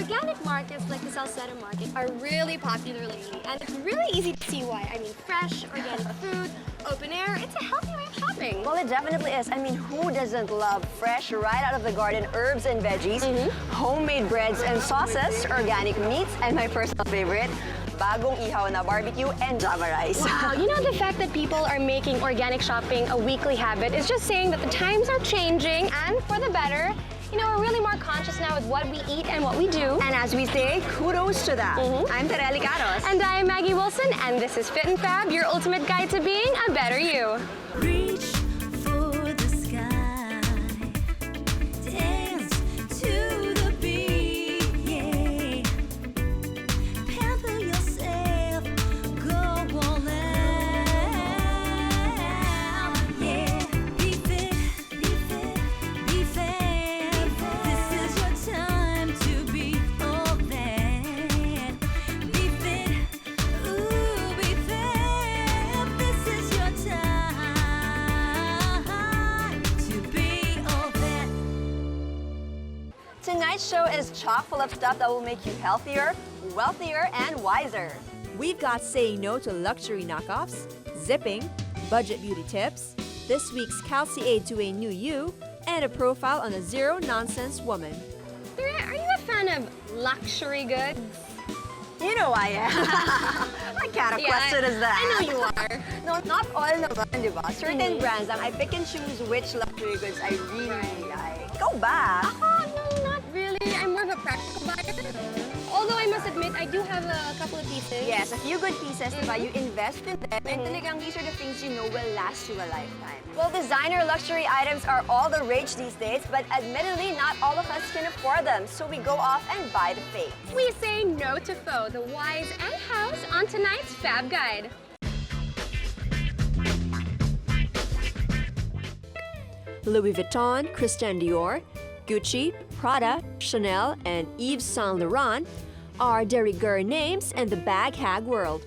organic markets like the Salcedo Market are really popular lately, and it's really easy to see why. I mean, fresh, organic food, open air, it's a healthy way of shopping. Well, it definitely is. I mean, who doesn't love fresh, right out of the garden herbs and veggies, homemade breads and sauces, organic meats, and my personal favorite, bagong ihaw na barbecue and java rice. Wow, you know, the fact that people are making organic shopping a weekly habit is just saying that the times are changing and for the better. You know, we're really more conscious now with what we eat and what we do. And as we say, kudos to that. I'm Tereli Caros. And I'm Maggie Wilson, and this is Fit and Fab, your ultimate guide to being a better you. Reach for the sky, dance to the beat, yeah. Pamper yourself, go all out, yeah. Be fit, be fit, be fab. This is your time to be all that. Be fit, ooh, be fab. This is your time to be all that. Tonight's show is chock full of stuff that will make you healthier, wealthier, and wiser. We've got saying no to luxury knockoffs, zipping, budget beauty tips, this week's Calci Aid to a New You, and a profile on a zero-nonsense woman. Are you a fan of luxury goods? You know I am. What kind of question is that? I know you are. No, not all naman, di ba? Certain brands lang, I pick and choose which luxury goods I really like. Go back. Oh, no, not really. I'm more of a practical buyer. Although I must admit, I do have a couple of pieces. Yes, a few good pieces, diba? You invest in them, and talagang these are the things you know will last you a lifetime. Well, designer luxury items are all the rage these days, but admittedly, not all of us can afford them, so we go off and buy the fake. We say no to faux, the whys and hows on tonight's Fab Guide. Louis Vuitton, Christian Dior, Gucci, Prada, Chanel, and Yves Saint Laurent are de rigueur names in the bag hag world.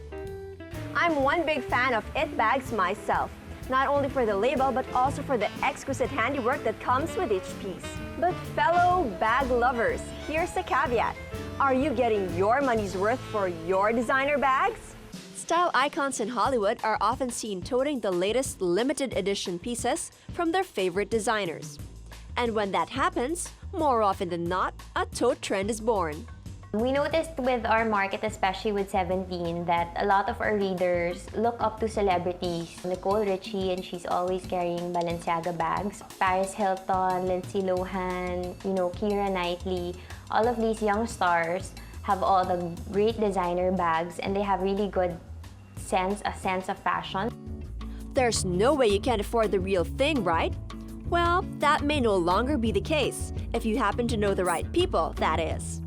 I'm one big fan of it bags myself, not only for the label but also for the exquisite handiwork that comes with each piece. But fellow bag lovers, here's the caveat. Are you getting your money's worth for your designer bags? Style icons in Hollywood are often seen toting the latest limited edition pieces from their favorite designers. And when that happens, more often than not, a tote trend is born. We noticed with our market, especially with 17, that a lot of our readers look up to celebrities. Nicole Richie, and she's always carrying Balenciaga bags. Paris Hilton, Lindsay Lohan, you know, Keira Knightley. All of these young stars have all the great designer bags, and they have really good a sense of fashion. There's no way you can't afford the real thing, right? Well, that may no longer be the case, if you happen to know the right people, that is.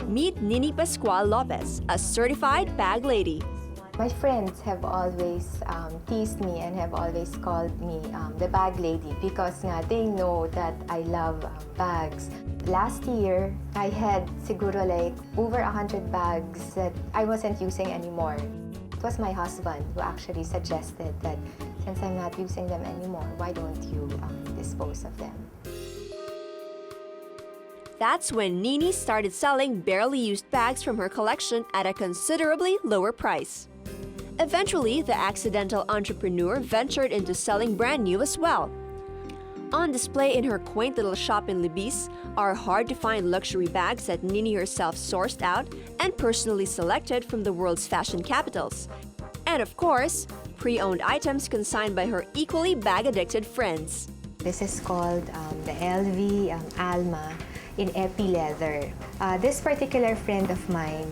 Meet Nini Pascual Lopez, a certified bag lady. My friends have always teased me and have always called me the bag lady because nga, they know that I love bags. Last year, I had siguro like over 100 bags that I wasn't using anymore. It was my husband who actually suggested that since I'm not using them anymore, why don't you dispose of them? That's when Nini started selling barely used bags from her collection at a considerably lower price. Eventually, the accidental entrepreneur ventured into selling brand new as well. On display in her quaint little shop in Libis are hard-to-find luxury bags that Nini herself sourced out and personally selected from the world's fashion capitals. And of course, pre-owned items consigned by her equally bag-addicted friends. This is called the LV Alma in epi leather. This particular friend of mine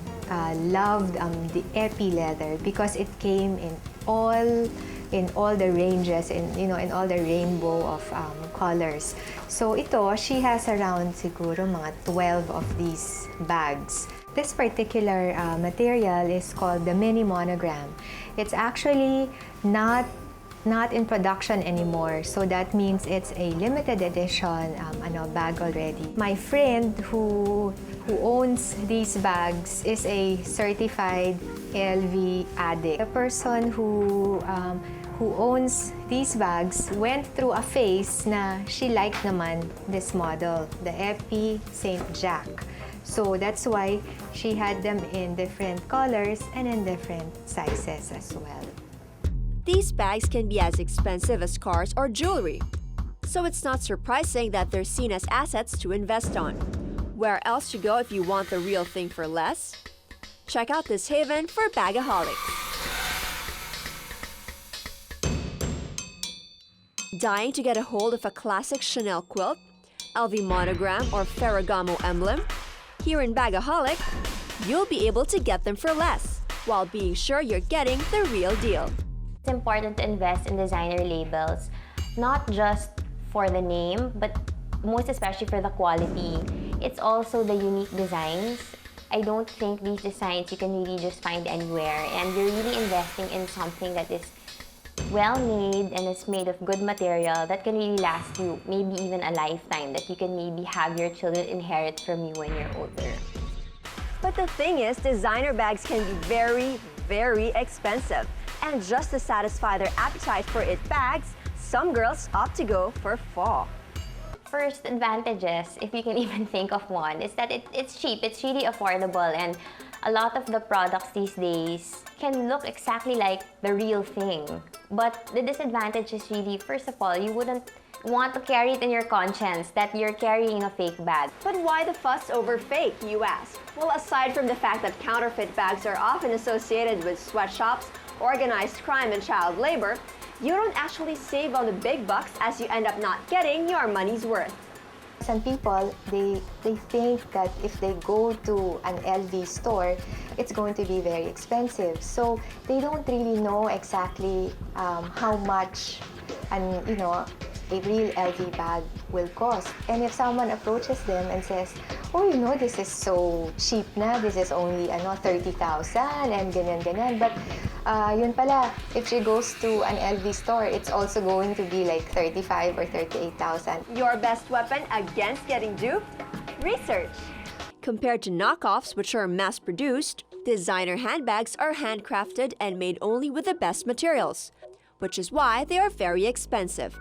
loved the epi leather because it came in all the ranges, in all the rainbow of colors. So ito, she has around siguro mga 12 of these bags. This particular material is called the mini monogram. It's actually not in production anymore, so that means it's a limited edition bag already. My friend who owns these bags is a certified LV addict. The person who owns these bags went through a phase na she liked naman this model, the Epi St. Jack. So that's why she had them in different colors and in different sizes as well. These bags can be as expensive as cars or jewelry. So it's not surprising that they're seen as assets to invest on. Where else to go if you want the real thing for less? Check out this haven for bagaholics. Dying to get a hold of a classic Chanel quilt, LV monogram, or Ferragamo emblem? Here in Bagaholic, you'll be able to get them for less, while being sure you're getting the real deal. It's important to invest in designer labels, not just for the name, but most especially for the quality. It's also the unique designs. I don't think these designs you can really just find anywhere, and you're really investing in something that is well-made and is made of good material that can really last you maybe even a lifetime, that you can maybe have your children inherit from you when you're older. But the thing is, designer bags can be very, very expensive. And just to satisfy their appetite for it bags, some girls opt to go for fall. First advantages, if you can even think of one, is that it's cheap, it's really affordable, and a lot of the products these days can look exactly like the real thing. But the disadvantage is really, first of all, you wouldn't want to carry it in your conscience that you're carrying a fake bag. But why the fuss over fake, you ask? Well, aside from the fact that counterfeit bags are often associated with sweatshops, organized crime, and child labor, you don't actually save on the big bucks as you end up not getting your money's worth. Some people, they think that if they go to an LV store, it's going to be very expensive. So they don't really know exactly how much a real LV bag will cost. And if someone approaches them and says, oh, this is so cheap na, this is only 30,000 and ganyan. But yun pala, if she goes to an LV store, it's also going to be like 35 or 38,000. Your best weapon against getting duped? Research. Compared to knockoffs, which are mass-produced, designer handbags are handcrafted and made only with the best materials, which is why they are very expensive.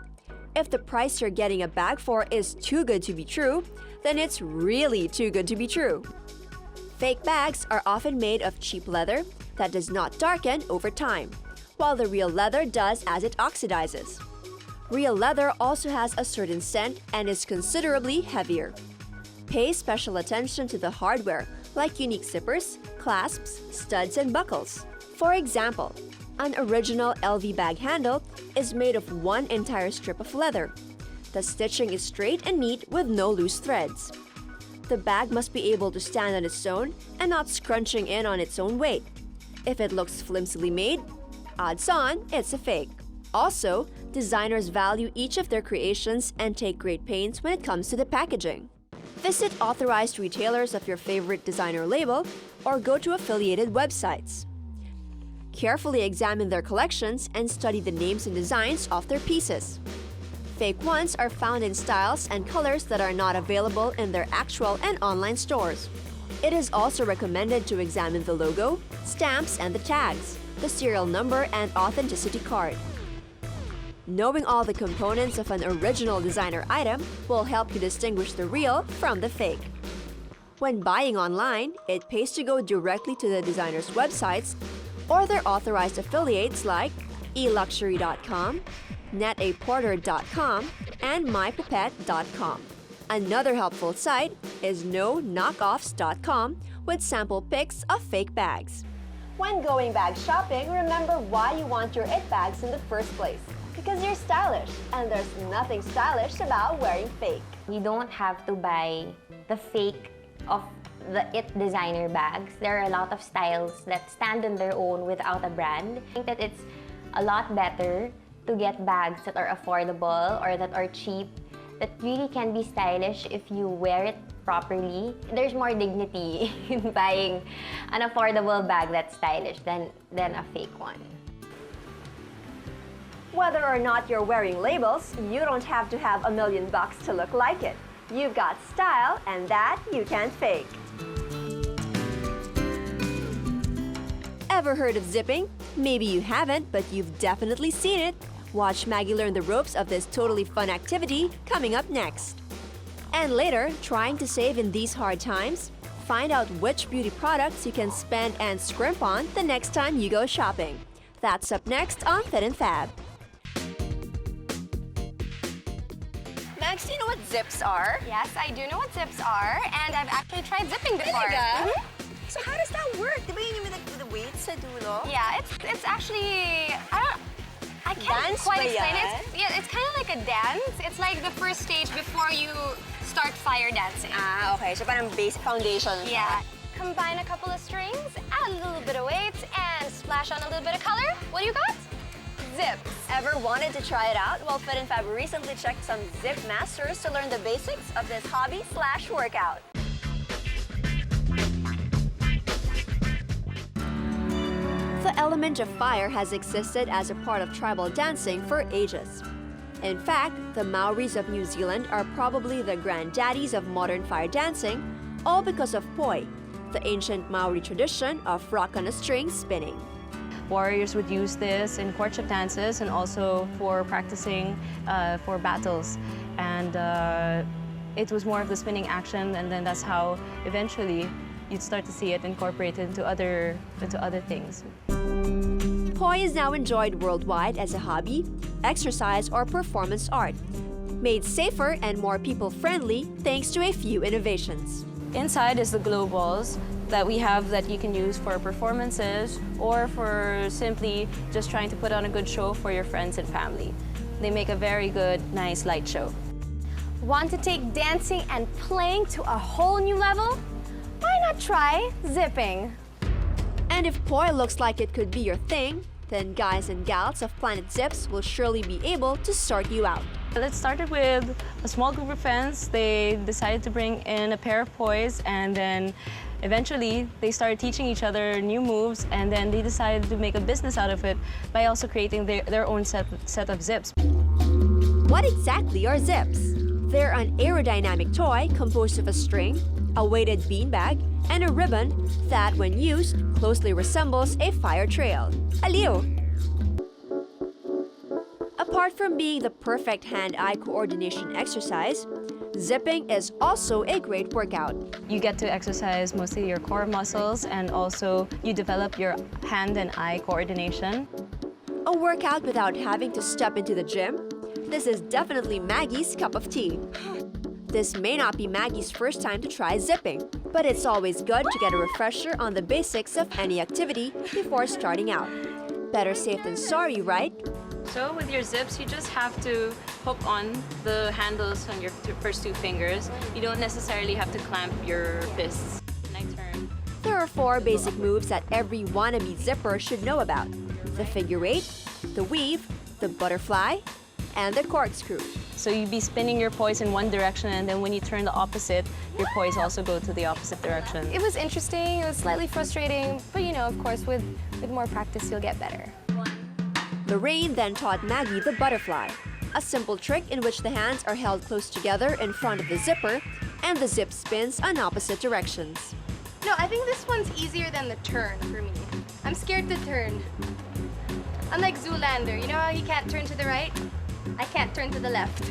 If the price you're getting a bag for is too good to be true, then it's really too good to be true. Fake bags are often made of cheap leather that does not darken over time, while the real leather does as it oxidizes. Real leather also has a certain scent and is considerably heavier. Pay special attention to the hardware, like unique zippers, clasps, studs, and buckles. For example, an original LV bag handle is made of one entire strip of leather. The stitching is straight and neat with no loose threads. The bag must be able to stand on its own and not scrunching in on its own weight. If it looks flimsily made, odds on it's a fake. Also, designers value each of their creations and take great pains when it comes to the packaging. Visit authorized retailers of your favorite designer label or go to affiliated websites. Carefully examine their collections and study the names and designs of their pieces. Fake ones are found in styles and colors that are not available in their actual and online stores. It is also recommended to examine the logo, stamps, and the tags, the serial number, and authenticity card. Knowing all the components of an original designer item will help you distinguish the real from the fake. When buying online, it pays to go directly to the designer's websites or their authorized affiliates like eluxury.com, netaporter.com, and mypipette.com. Another helpful site is noknockoffs.com with sample pics of fake bags. When going bag shopping, remember why you want your it bags in the first place. Because you're stylish, and there's nothing stylish about wearing fake. You don't have to buy the fake of the it designer bags. There are a lot of styles that stand on their own without a brand. I think that it's a lot better to get bags that are affordable or that are cheap, that really can be stylish if you wear it properly. There's more dignity in buying an affordable bag that's stylish than a fake one. Whether or not you're wearing labels, you don't have to have $1 million to look like it. You've got style, and that you can't fake. Ever heard of zipping? Maybe you haven't, but you've definitely seen it. Watch Maggie learn the ropes of this totally fun activity coming up next. And later, trying to save in these hard times? find out which beauty products you can spend and scrimp on the next time you go shopping. That's up next on Fit and Fab. Max, do you know what zips are? Yes, I do know what zips are, and I've actually tried zipping before. Talaga? Mhm. So how does that work? Di ba yun yung with the weights sa dulo? Yeah, it's actually, I can't Dance quite ba explain yan? it. Yeah, it's kind of like a dance. It's like the first stage before you start fire dancing. Ah, okay. So parang basic foundation. Yeah. Combine a couple of strings, add a little bit of weight, and splash on a little bit of color. What do you got? Zips. Ever wanted to try it out? Well, Fit and Fab recently checked some zip masters to learn the basics of this hobby/workout. The element of fire has existed as a part of tribal dancing for ages. In fact, the Maoris of New Zealand are probably the granddaddies of modern fire dancing, all because of poi, the ancient Maori tradition of rock on a string spinning. Warriors would use this in courtship dances and also for practicing for battles. And it was more of the spinning action, and then that's how eventually you'd start to see it incorporated into other things. Poi is now enjoyed worldwide as a hobby, exercise, or performance art, made safer and more people-friendly thanks to a few innovations. Inside is the glow balls that we have that you can use for performances or for simply just trying to put on a good show for your friends and family. They make a very good, nice light show. Want to take dancing and playing to a whole new level? Why not try zipping? And if poi looks like it could be your thing, then guys and gals of Planet Zips will surely be able to sort you out. It started with a small group of friends. They decided to bring in a pair of pois, and then eventually they started teaching each other new moves, and then they decided to make a business out of it by also creating their own set of zips. What exactly are zips? They're an aerodynamic toy composed of a string, a weighted beanbag, and a ribbon that, when used, closely resembles a fire trail. Aliw! Apart from being the perfect hand-eye coordination exercise, zipping is also a great workout. You get to exercise mostly your core muscles, and also you develop your hand and eye coordination. A workout without having to step into the gym? This is definitely Maggie's cup of tea. This may not be Maggie's first time to try zipping, but it's always good to get a refresher on the basics of any activity before starting out. Better safe than sorry, right? So with your zips, you just have to hook on the handles on your first two fingers. You don't necessarily have to clamp your fists. And I turn. There are 4 basic moves that every wannabe zipper should know about: the figure 8, the weave, the butterfly, and the corkscrew. So you'd be spinning your poise in one direction, and then when you turn the opposite, your poise also go to the opposite direction. It was interesting, it was slightly frustrating, but you know, of course, with more practice, you'll get better. Lorraine then taught Maggie the butterfly, a simple trick in which the hands are held close together in front of the zipper and the zip spins in opposite directions. No, I think this one's easier than the turn for me. I'm scared to turn. Unlike Zoolander, you know how he can't turn to the right? I can't turn to the left.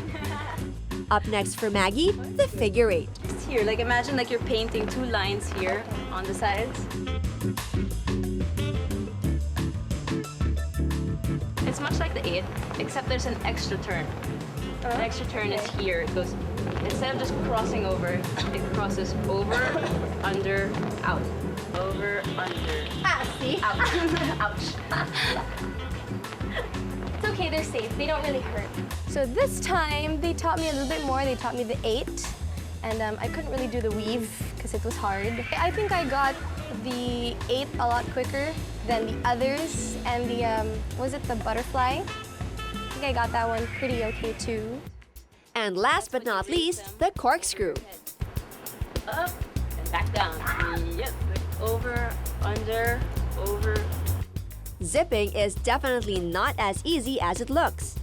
Up next for Maggie, the figure 8. Just here, like imagine like you're painting 2 lines here on the sides. It's much like the 8, except there's an extra turn. The extra turn is here. It goes, instead of just crossing over, it crosses over, under, out. Over, under. Ah, see? Ouch. Ouch. It's okay, they're safe. They don't really hurt. So this time, they taught me a little bit more. They taught me the 8, and I couldn't really do the weave because it was hard. I think I got the 8 a lot quicker than the others, and the, was it the butterfly? I think I got that one pretty okay too. And last but not least, the corkscrew. Up and back down. Yep. Over, under, over. Zipping is definitely not as easy as it looks.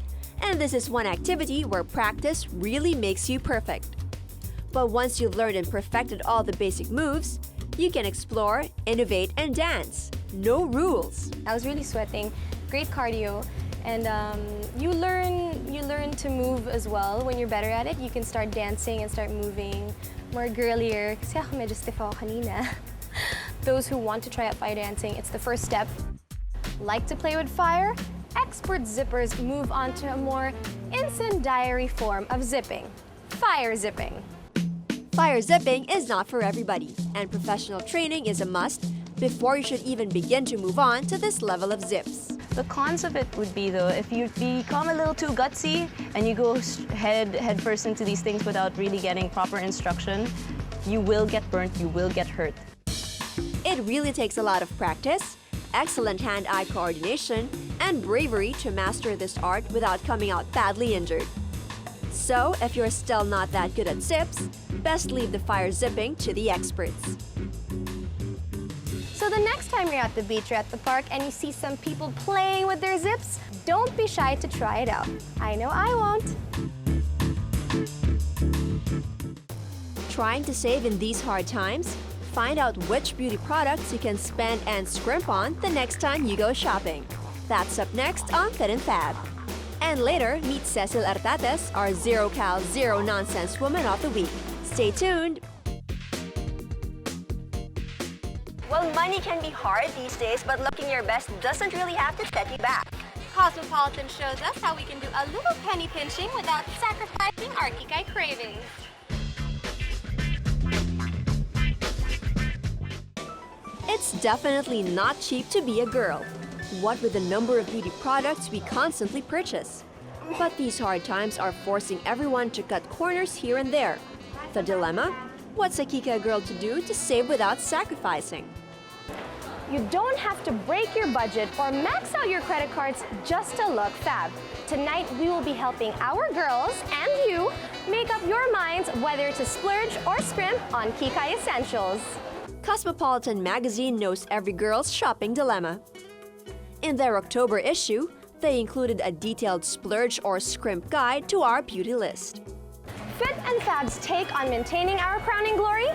And this is one activity where practice really makes you perfect. But once you've learned and perfected all the basic moves, you can explore, innovate, and dance. No rules. I was really sweating, great cardio, and you learn you learn to move as well. When you're better at it, you can start dancing and start moving more girlier. Kasi ako medyo stiff ako kanina. Those who want to try out fire dancing, it's the first step. Like to play with fire? Expert zippers move on to a more incendiary form of zipping, fire zipping. Fire zipping is not for everybody, and professional training is a must before you should even begin to move on to this level of zips. The cons of it would be, though, if you become a little too gutsy and you go head first into these things without really getting proper instruction, you will get burnt, you will get hurt. It really takes a lot of practice, excellent hand-eye coordination, and bravery to master this art without coming out badly injured. So, if you're still not that good at zips, best leave the fire zipping to the experts. So the next time you're at the beach or at the park and you see some people playing with their zips, don't be shy to try it out. I know I won't. Trying to save in these hard times? Find out which beauty products you can spend and scrimp on the next time you go shopping. That's up next on Fit and Fab. And later, meet Cecil Artates, our zero-cal, zero-nonsense woman of the week. Stay tuned! Well, money can be hard these days, but looking your best doesn't really have to set you back. Cosmopolitan shows us how we can do a little penny pinching without sacrificing our kikai cravings. It's definitely not cheap to be a girl. What with the number of beauty products we constantly purchase. But these hard times are forcing everyone to cut corners here and there. The dilemma? What's a Kika girl to do to save without sacrificing? You don't have to break your budget or max out your credit cards just to look fab. Tonight, we will be helping our girls and you make up your minds whether to splurge or scrimp on Kikai essentials. Cosmopolitan magazine knows every girl's shopping dilemma. In their October issue, they included a detailed splurge or scrimp guide to our beauty list. Fit and Fab's take on maintaining our crowning glory?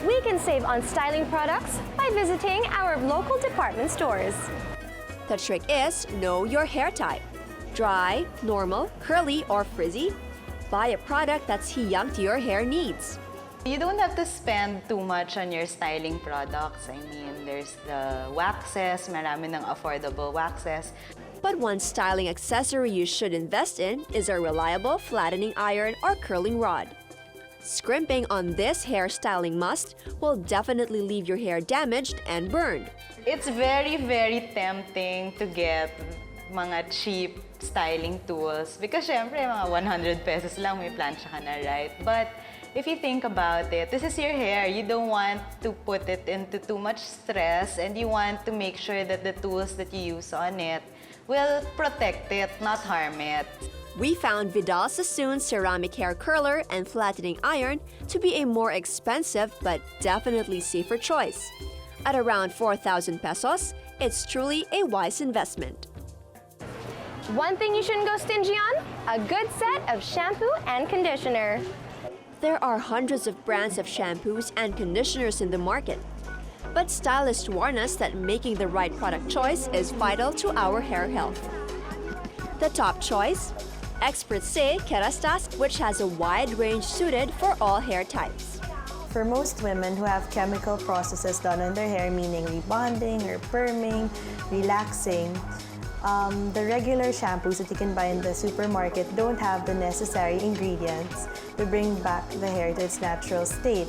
We can save on styling products by visiting our local department stores. The trick is know your hair type. Dry, normal, curly, or frizzy? Buy a product that's young to your hair needs. You don't have to spend too much on your styling products. I mean, there's the waxes, marami ng affordable waxes. But one styling accessory you should invest in is a reliable flattening iron or curling rod. Scrimping on this hairstyling must will definitely leave your hair damaged and burned. It's very, very tempting to get mga cheap styling tools because syempre mga 100 pesos lang may plancha ka na, right? But if you think about it, this is your hair. You don't want to put it into too much stress and you want to make sure that the tools that you use on it will protect it, not harm it. We found Vidal Sassoon's ceramic hair curler and flattening iron to be a more expensive but definitely safer choice. At around 4,000 pesos, it's truly a wise investment. One thing you shouldn't go stingy on? A good set of shampoo and conditioner. There are hundreds of brands of shampoos and conditioners in the market. But stylists warn us that making the right product choice is vital to our hair health. The top choice? Experts say Kerastase, which has a wide range suited for all hair types. For most women who have chemical processes done on their hair, meaning rebonding or perming, relaxing, the regular shampoos that you can buy in the supermarket don't have the necessary ingredients to bring back the hair to its natural state.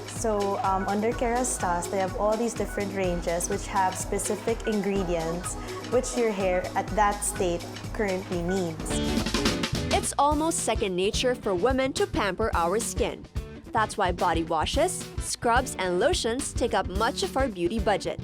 So under Kerastase, they have all these different ranges which have specific ingredients which your hair at that state currently needs. It's almost second nature for women to pamper our skin. That's why body washes, scrubs, and lotions take up much of our beauty budget.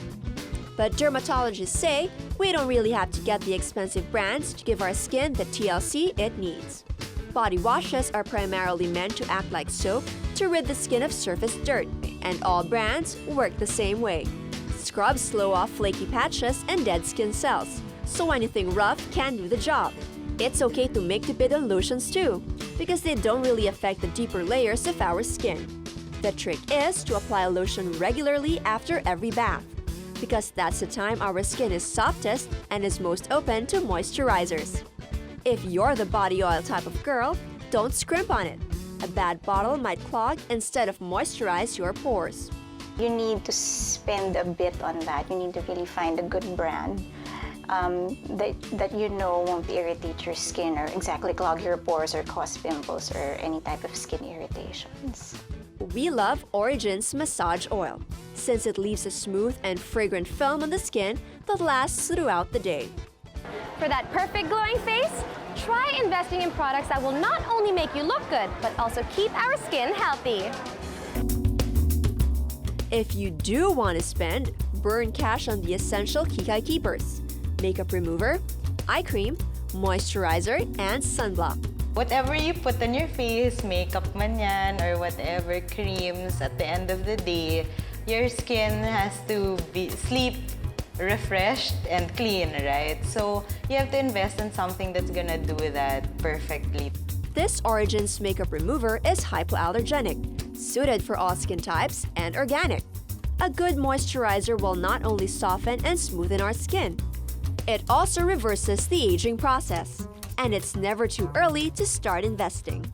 But dermatologists say we don't really have to get the expensive brands to give our skin the TLC it needs. Body washes are primarily meant to act like soap to rid the skin of surface dirt, and all brands work the same way. Scrubs slow off flaky patches and dead skin cells, so anything rough can do the job. It's okay to make the bid on lotions too, because they don't really affect the deeper layers of our skin. The trick is to apply lotion regularly after every bath, because that's the time our skin is softest and is most open to moisturizers. If you're the body oil type of girl, don't scrimp on it. A bad bottle might clog instead of moisturize your pores. You need to spend a bit on that. You need to really find a good brand that you know won't irritate your skin or exactly clog your pores or cause pimples or any type of skin irritations. We love Origin's massage oil, since it leaves a smooth and fragrant film on the skin that lasts throughout the day. For that perfect glowing face, try investing in products that will not only make you look good, but also keep our skin healthy. If you do want to spend, burn cash on the essential Kikai Keepers: makeup remover, eye cream, moisturizer, and sunblock. Whatever you put on your face, makeup man yan, or whatever creams, at the end of the day, your skin has to sleep refreshed and clean, right? So you have to invest in something that's gonna do that perfectly. This Origin's makeup remover is hypoallergenic, suited for all skin types, and organic. A good moisturizer will not only soften and smoothen our skin, it also reverses the aging process. And it's never too early to start investing.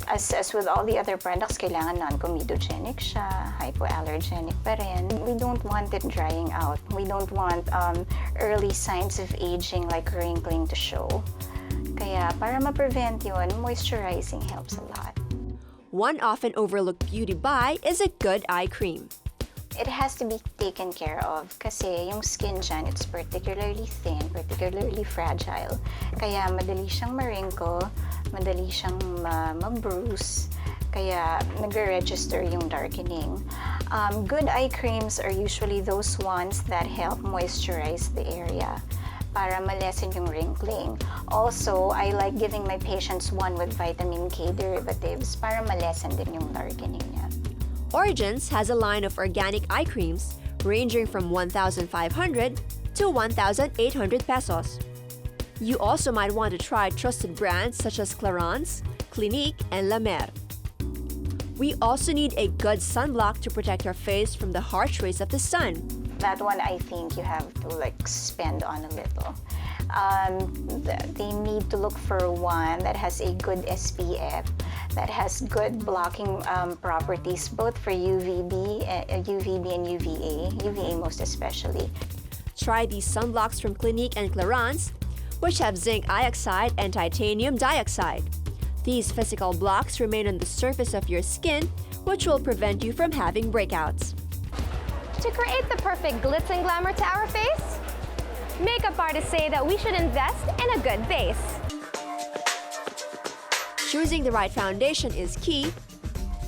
As with all the other products, kailangan non-comedogenic siya, hypoallergenic pa rin. We don't want it drying out. We don't want early signs of aging like wrinkling to show. Kaya para ma-prevent yun, moisturizing helps a lot. One often overlooked beauty buy is a good eye cream. It has to be taken care of kasi yung skin dyan, it's particularly thin, particularly fragile. Kaya madali siyang ma-wrinkle, madali siyang ma-bruise, kaya nagre-register yung darkening. Good eye creams are usually those ones that help moisturize the area para ma-lessen yung wrinkling. Also, I like giving my patients one with vitamin K derivatives para ma-lessen din yung darkening niya. Origin's has a line of organic eye creams ranging from 1,500 to 1,800 pesos. You also might want to try trusted brands such as Clarins, Clinique, and La Mer. We also need a good sunblock to protect our face from the harsh rays of the sun. That one, I think you have to spend on a little. They need to look for one that has a good SPF, that has good blocking properties both for UVB and UVA, UVA most especially. Try these sunblocks from Clinique and Clarins, which have zinc dioxide and titanium dioxide. These physical blocks remain on the surface of your skin, which will prevent you from having breakouts. To create the perfect glitz and glamour to our face, makeup artists say that we should invest in a good base. Choosing the right foundation is key,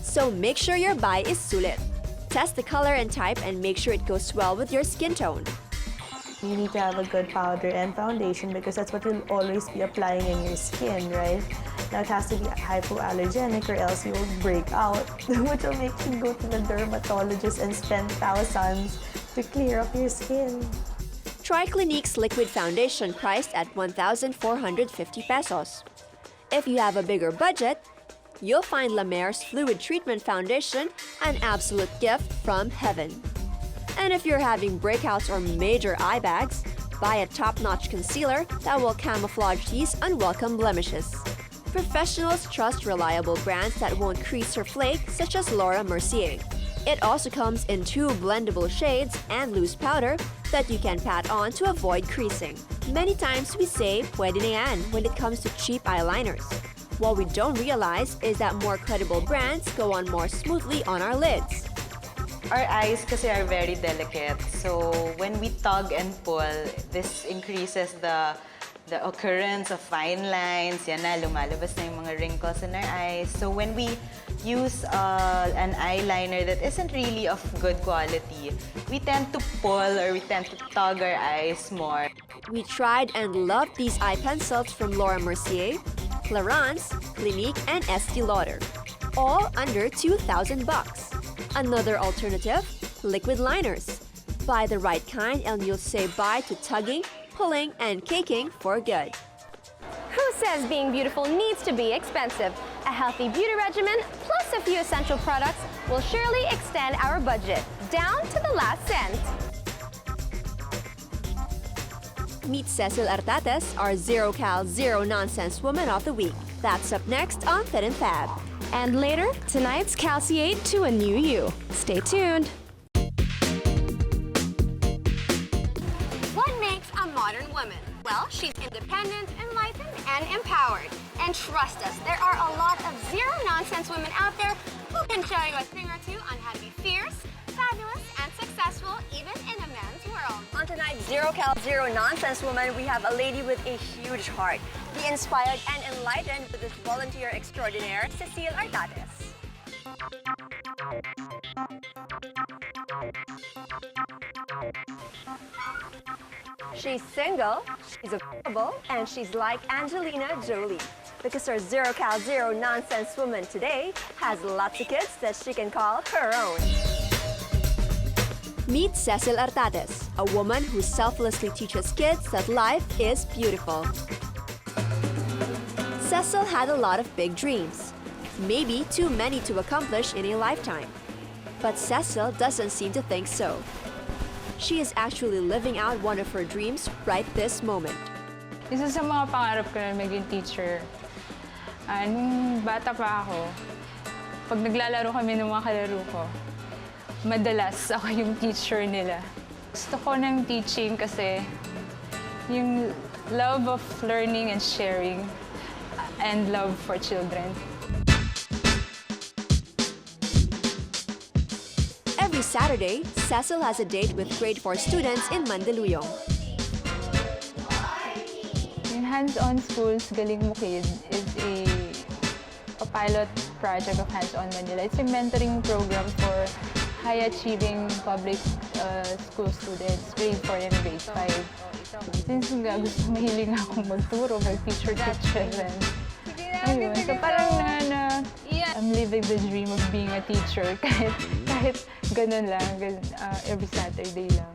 so make sure your buy is sulit. Test the color and type and make sure it goes well with your skin tone. You need to have a good powder and foundation because that's what you'll always be applying in your skin, right? Now it has to be hypoallergenic or else you will break out, which will make you go to the dermatologist and spend thousands to clear up your skin. Try Clinique's liquid foundation priced at 1,450 pesos. If you have a bigger budget, you'll find La Mer's Fluid Treatment Foundation an absolute gift from heaven. And if you're having breakouts or major eye bags, buy a top-notch concealer that will camouflage these unwelcome blemishes. Professionals trust reliable brands that won't crease or flake, such as Laura Mercier. It also comes in 2 blendable shades and loose powder that you can pat on to avoid creasing. Many times we say pwede na yan when it comes to cheap eyeliners. What we don't realize is that more credible brands go on more smoothly on our lids. Our eyes kasi are very delicate. So when we tug and pull, this increases the occurrence of fine lines. Yan na, lumalabas na yung mga wrinkles in our eyes. So when we use an eyeliner that isn't really of good quality, we tend to pull or we tend to tug our eyes more. We tried and loved these eye pencils from Laura Mercier, Clarins, Clinique, and Estee Lauder, all under 2,000 bucks. Another alternative, liquid liners. Buy the right kind and you'll say bye to tugging, pulling, and caking for good. Who says being beautiful needs to be expensive? A healthy beauty regimen plus a few essential products will surely extend our budget down to the last cent. meet Cecil Artates, our zero-cal, zero-nonsense woman of the week. That's up next on Fit and Fab. And later, tonight's calciate to a new you. Stay tuned. What makes a modern woman? Well, she's independent, enlightened, and empowered. And trust us, there are a lot of zero-nonsense women out there who can show you a thing or two on how to be fierce, fabulous, and successful even in a man's world. On tonight's Zero Cal Zero Nonsense Woman, we have a lady with a huge heart. Be inspired and enlightened with this volunteer extraordinaire, Cecile Artates. She's single, she's available, and she's like Angelina Jolie. Because our Zero Cal Zero Nonsense Woman today has lots of kids that she can call her own. Meet Cecil Artates, a woman who selflessly teaches kids that life is beautiful. Cecil had a lot of big dreams, maybe too many to accomplish in a lifetime. But Cecil doesn't seem to think so. She is actually living out one of her dreams right this moment. Isa sa mga pangarap ko na maging teacher. Nung bata pa ako, pag naglalaro kami ng mga kalaro ko, madalas ako yung teacher nila. Gusto ko ng teaching kasi yung love of learning and sharing and love for children. Every Saturday, Cecil has a date with grade 4 students in Mandaluyong. Yung Hands-On Schools Galing Mo Kid is a pilot project of Hands-On Manila. It's a mentoring program for high-achieving public school students, grade 4 and grade 5. Since mahilig akong magturo, mag-teacher children. Ayun, so parang I'm living the dream of being a teacher kahit ganun lang, every Saturday lang.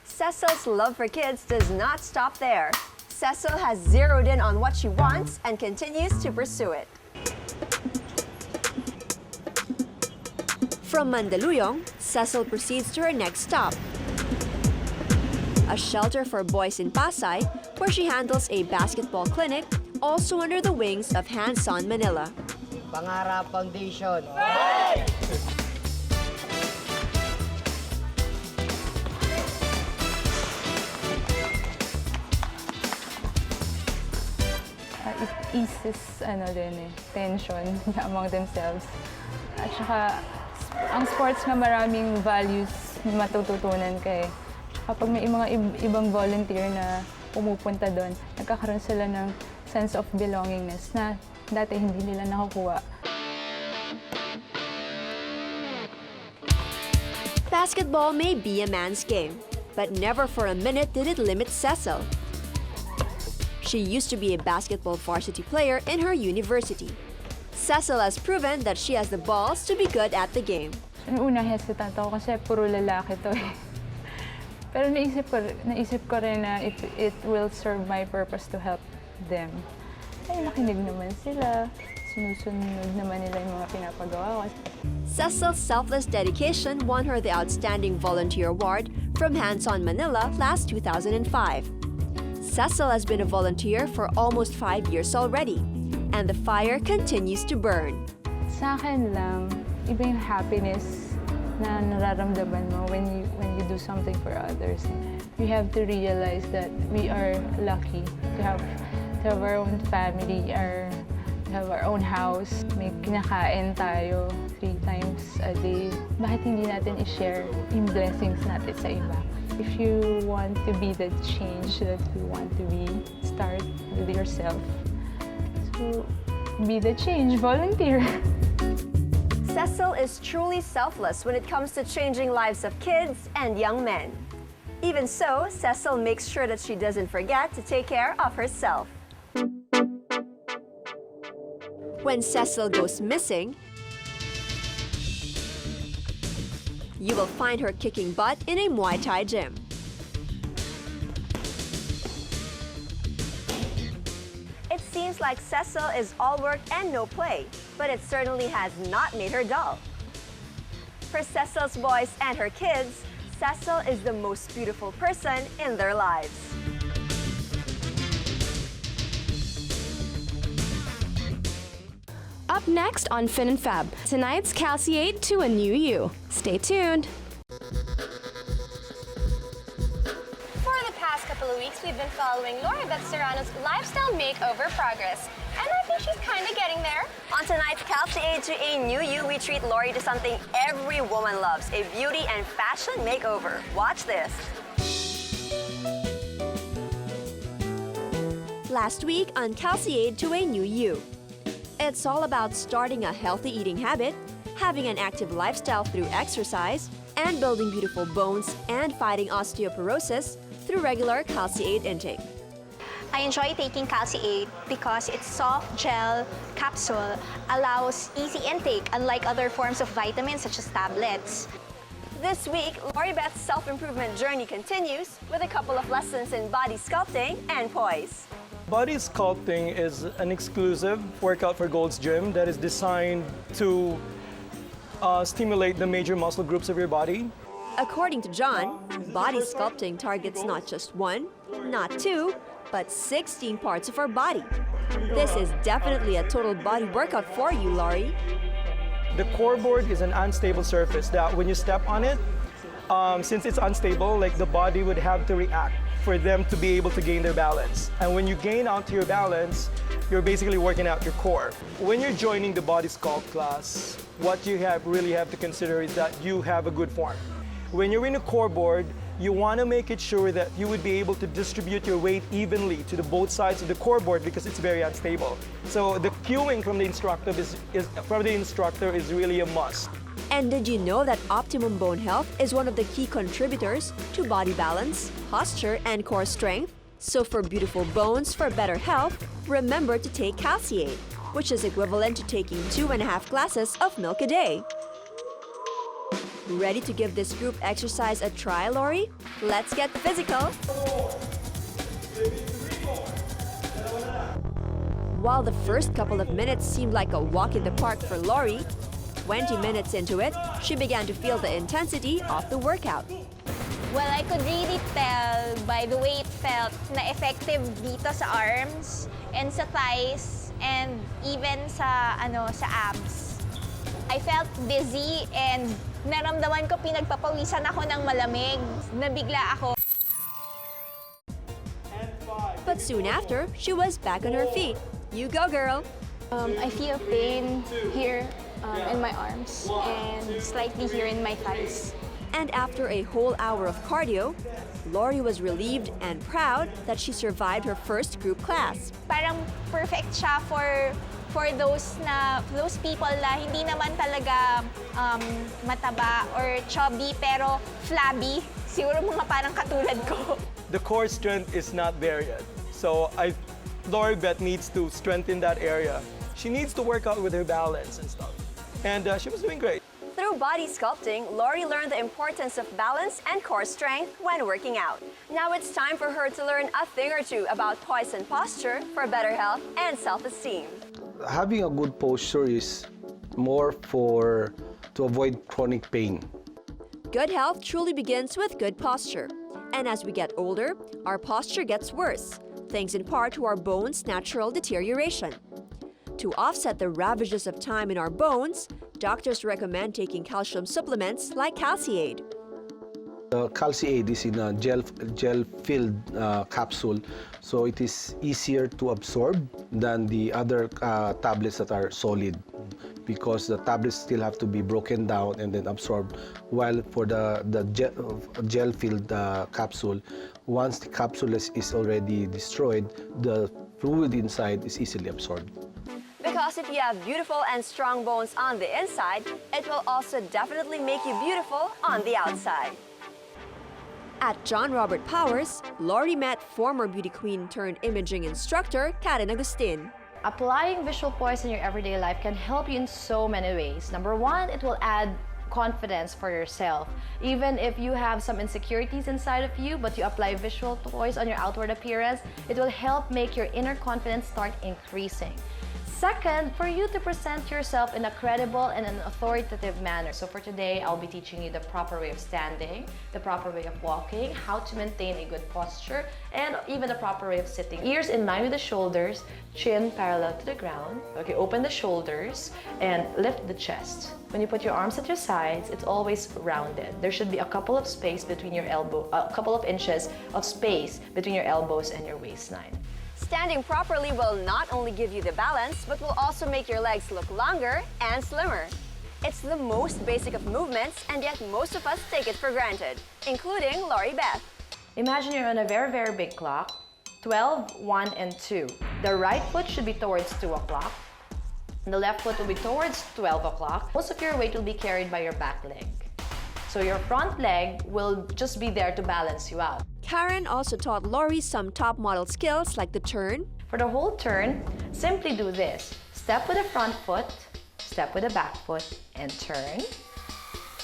Cecil's love for kids does not stop there. Cecil has zeroed in on what she wants and continues to pursue it. From Mandaluyong, Cecil proceeds to her next stop, a shelter for boys in Pasay, where she handles a basketball clinic, also under the wings of Hands-On Manila. Pangarap Foundation. It eases tension among themselves. At saka, ang sports nga maraming values matututunan ka eh. Kapag may mga ibang volunteer na pumupunta doon, nagkakaroon sila ng sense of belongingness na dati hindi nila nakukuha. Basketball may be a man's game, but never for a minute did it limit Cecil. She used to be a basketball varsity player in her university. Cecil has proven that she has the balls to be good at the game. Noong una, hesitant ako kasi puro lalaki to eh. Pero naisip ko rin na it will serve my purpose to help them. Ay, nakinig naman sila. Sinusunod naman nila yung mga pinapagawa ko. Cecil's selfless dedication won her the Outstanding Volunteer Award from Hands-On Manila last 2005. Cecil has been a volunteer for almost 5 years already, and the fire continues to burn. Sa akin lang, iba yung happiness na nararamdaman mo when you do something for others. We have to realize that we are lucky to have our own family, to have our own house. May kinakain tayo 3 times a day. Bakit hindi natin i-share yung blessings natin sa iba? If you want to be the change that you want to be, start with yourself. So, be the change, volunteer. Cecil is truly selfless when it comes to changing lives of kids and young men. Even so, Cecil makes sure that she doesn't forget to take care of herself. When Cecil goes missing, you will find her kicking butt in a Muay Thai gym. It seems like Cecil is all work and no play, but it certainly has not made her dull. For Cecil's boys and her kids, Cecil is the most beautiful person in their lives. Up next on Fin and Fab, tonight's Calciate to a New You. Stay tuned. For the past couple of weeks, we've been following Lori Beth Serrano's lifestyle makeover progress. And I think she's kind of getting there. On tonight's Calciate to a New You, we treat Lori to something every woman loves, a beauty and fashion makeover. Watch this. Last week on Calciate to a New You. It's all about starting a healthy eating habit, having an active lifestyle through exercise, and building beautiful bones and fighting osteoporosis through regular Calciate intake. I enjoy taking Calciate because its soft gel capsule allows easy intake, unlike other forms of vitamins such as tablets. This week, Lori Beth's self-improvement journey continues with a couple of lessons in body sculpting and poise. Body sculpting is an exclusive workout for Gold's Gym that is designed to stimulate the major muscle groups of your body. According to John, body sculpting targets not just one, not two, but 16 parts of our body. This is definitely a total body workout for you, Lori. The core board is an unstable surface that when you step on it, since it's unstable, like the body would have to react for them to be able to gain their balance. And when you gain onto your balance, you're basically working out your core. When you're joining the body sculpt class, what you really have to consider is that you have a good form. When you're in a core board, you want to make it sure that you would be able to distribute your weight evenly to the both sides of the core board because it's very unstable. So the cueing from the instructor is really a must. And did you know that optimum bone health is one of the key contributors to body balance, posture, and core strength? So for beautiful bones for better health, remember to take Calciate, which is equivalent to taking 2.5 glasses of milk a day. Ready to give this group exercise a try, Lori? Let's get physical! While the first couple of minutes seemed like a walk in the park for Lori, 20 minutes into it, she began to feel the intensity of the workout. Well, I could really tell by the way it felt na effective dito sa arms and sa thighs and even sa abs. I felt dizzy and naramdaman ko pinagpapawisan ako ng malamig. Nabigla ako. But soon after, she was back on her feet. You go, girl! I feel pain here in my arms and slightly here in my thighs. And after a whole hour of cardio, Lori was relieved and proud that she survived her first group class. Parang perfect siya for those people na hindi naman talaga mataba or chubby pero flabby. Siguro mga parang katulad ko. The core strength is not there yet. So Lori Beth needs to strengthen that area. She needs to work out with her balance and stuff. And she was doing great. Through body sculpting, Lori learned the importance of balance and core strength when working out. Now it's time for her to learn a thing or two about poise and posture for better health and self-esteem. Having a good posture is more to avoid chronic pain. Good health truly begins with good posture. And as we get older, our posture gets worse, thanks in part to our bones' natural deterioration. To offset the ravages of time in our bones, doctors recommend taking calcium supplements like Calciate. The Calciate is in a gel-filled capsule, so it is easier to absorb than the other tablets that are solid, because the tablets still have to be broken down and then absorbed, while for the gel-filled capsule, once the capsule is already destroyed, the fluid inside is easily absorbed. Because if you have beautiful and strong bones on the inside, it will also definitely make you beautiful on the outside. At John Robert Powers, Lori met former beauty queen turned imaging instructor Karen Agustin. Applying visual poise in your everyday life can help you in so many ways. Number one, it will add confidence for yourself. Even if you have some insecurities inside of you, but you apply visual poise on your outward appearance, it will help make your inner confidence start increasing. Second, for you to present yourself in a credible and an authoritative manner. So for today, I'll be teaching you the proper way of standing, the proper way of walking, how to maintain a good posture, and even the proper way of sitting. Ears in line with the shoulders, chin parallel to the ground. Okay, open the shoulders and lift the chest. When you put your arms at your sides, it's always rounded. There should be a couple of space between your a couple of inches of space between your elbows and your waistline. Standing properly will not only give you the balance, but will also make your legs look longer and slimmer. It's the most basic of movements, and yet most of us take it for granted, including Lori Beth. Imagine you're on a very, very big clock, 12, 1, and 2. The right foot should be towards 2 o'clock. The left foot will be towards 12 o'clock. Most of your weight will be carried by your back leg. So your front leg will just be there to balance you out. Karen also taught Lori some top model skills like the turn. For the whole turn, simply do this. Step with the front foot, step with the back foot, and turn.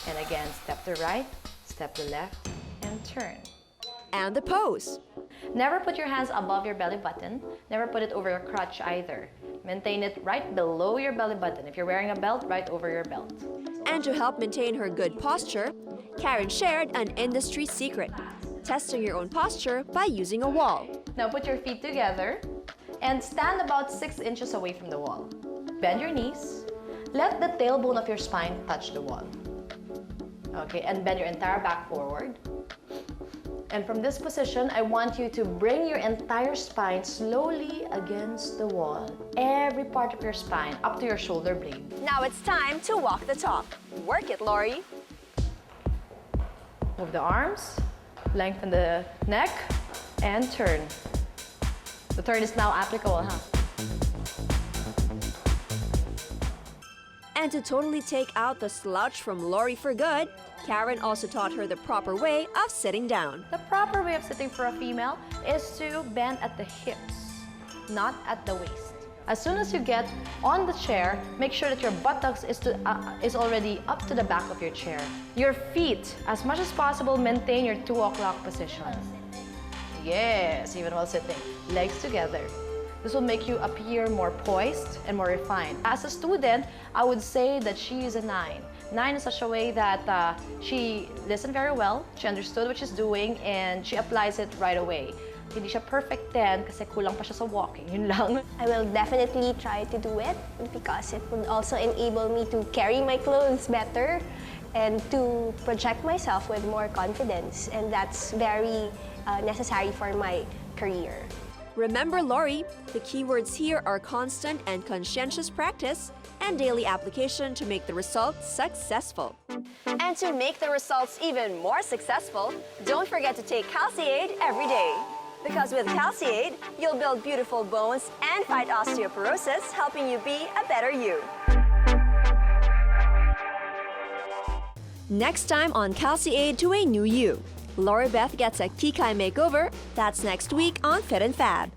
And again, step to the right, step to the left, and turn. And the pose. Never put your hands above your belly button. Never put it over your crotch either. Maintain it right below your belly button. If you're wearing a belt, right over your belt. And to help maintain her good posture, Karen shared an industry secret. Testing your own posture by using a wall. Now put your feet together and stand about 6 inches away from the wall. Bend your knees. Let the tailbone of your spine touch the wall. Okay, and bend your entire back forward. And from this position, I want you to bring your entire spine slowly against the wall. Every part of your spine up to your shoulder blade. Now it's time to walk the talk. Work it, Lori. Move the arms. Lengthen the neck and turn. The turn is now applicable, huh? And to totally take out the slouch from Lori for good, Karen also taught her the proper way of sitting down. The proper way of sitting for a female is to bend at the hips, not at the waist. As soon as you get on the chair, make sure that your buttocks is already up to the back of your chair. Your feet, as much as possible, maintain your 2 o'clock position. Yes, even while sitting. Legs together. This will make you appear more poised and more refined. As a student, I would say that she is a 9. 9 in such a way that she listened very well, she understood what she's doing, and she applies it right away. Hindi siya perfect 10 kasi kulang pa siya sa walking. Yun lang. I will definitely try to do it because it would also enable me to carry my clothes better and to project myself with more confidence. And that's very necessary for my career. Remember, Lori, the keywords here are constant and conscientious practice and daily application to make the results successful. And to make the results even more successful, don't forget to take Calciaid every day. Because with Calciaid, you'll build beautiful bones and fight osteoporosis, helping you be a better you. Next time on Calciaid to a New You, Lori Beth gets a Kikai makeover. That's next week on Fit and Fab.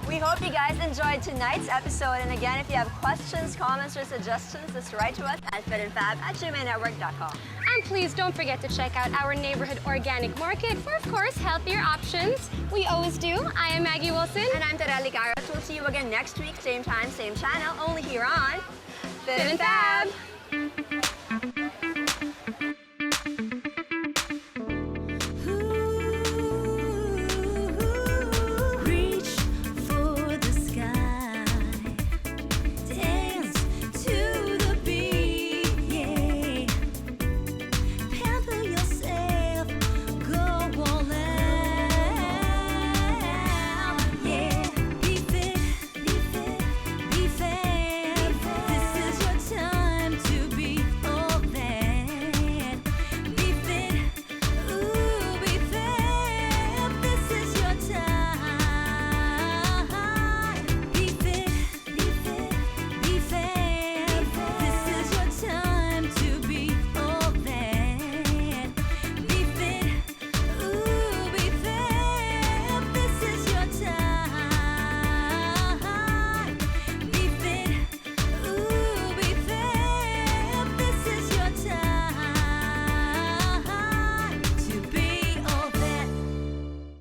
We hope you guys enjoyed tonight's episode. And again, if you have questions, comments, or suggestions, just write to us at fitandfab@gmailnetwork.com. And please don't forget to check out our neighborhood organic market for, of course, healthier options. We always do. I am Maggie Wilson. And I'm Tareli Garrett. We'll see you again next week, same time, same channel, only here on Fit and Fab.